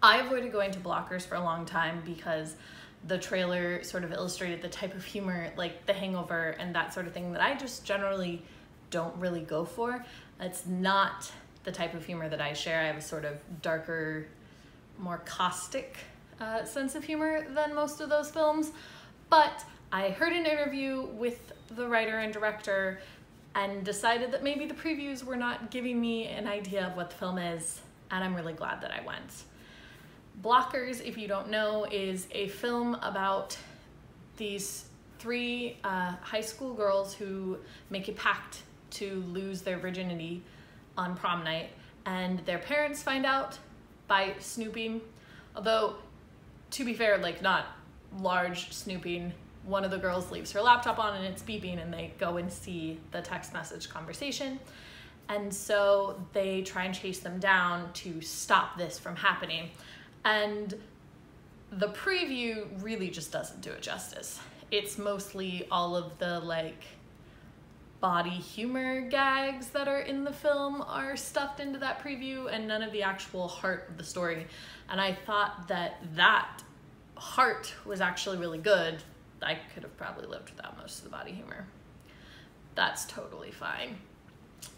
I avoided going to Blockers for a long time because the trailer sort of illustrated the type of humor like The Hangover and that sort of thing that I just generally don't really go for. It's not the type of humor that I share. I have a sort of darker, more caustic sense of humor than most of those films. But I heard an interview with the writer and director and decided that maybe the previews were not giving me an idea of what the film is, and I'm really glad that I went. Blockers, if you don't know, is a film about these three high school girls who make a pact to lose their virginity on prom night, and their parents find out by snooping. Although, to be fair, like not large snooping. One of the girls leaves her laptop on and it's beeping, and they go and see the text message conversation. And so they try and chase them down to stop this from happening. And the preview really just doesn't do it justice. It's mostly all of the like body humor gags that are in the film are stuffed into that preview, and none of the actual heart of the story. And I thought that heart was actually really good. I could have probably lived without most of the body humor. That's totally fine.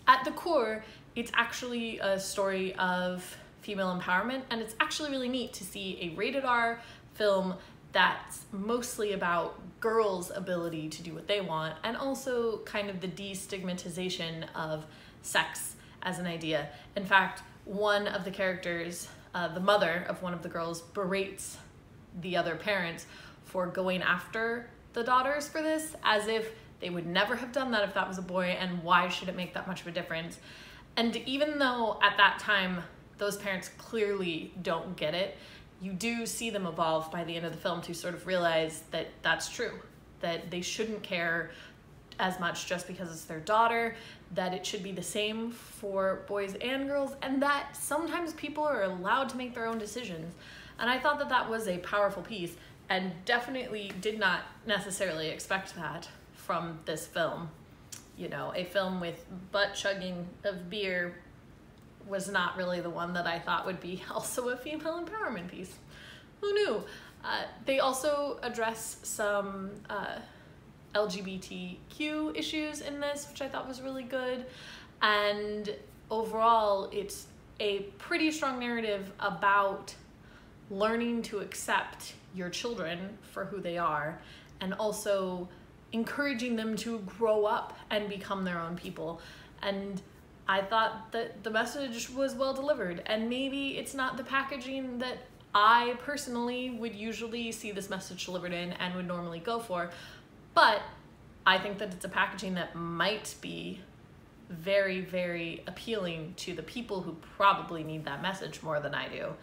At the core, it's actually a story of female empowerment, and it's actually really neat to see a rated R film that's mostly about girls' ability to do what they want, and also kind of the destigmatization of sex as an idea. In fact, one of the characters, the mother of one of the girls, berates the other parents for going after the daughters for this, as if they would never have done that if that was a boy, and why should it make that much of a difference? And even though at that time those parents clearly don't get it, you do see them evolve by the end of the film to sort of realize that that's true, that they shouldn't care as much just because it's their daughter, that it should be the same for boys and girls, and that sometimes people are allowed to make their own decisions. And I thought that that was a powerful piece, and definitely did not necessarily expect that from this film. You know, a film with butt chugging of beer was not really the one that I thought would be also a female empowerment piece. Who knew? They also address some LGBTQ issues in this, which I thought was really good. And overall, it's a pretty strong narrative about learning to accept your children for who they are, and also encouraging them to grow up and become their own people. And I thought that the message was well delivered, and maybe it's not the packaging that I personally would usually see this message delivered in and would normally go for, but I think that it's a packaging that might be very, very appealing to the people who probably need that message more than I do.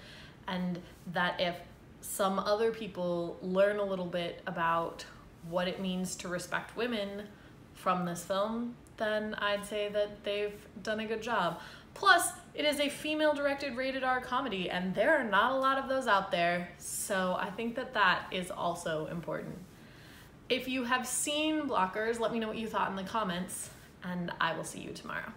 And that if some other people learn a little bit about what it means to respect women from this film, then I'd say that they've done a good job. Plus, it is a female-directed rated R comedy, and there are not a lot of those out there, so I think that that is also important. If you have seen Blockers, let me know what you thought in the comments, and I will see you tomorrow.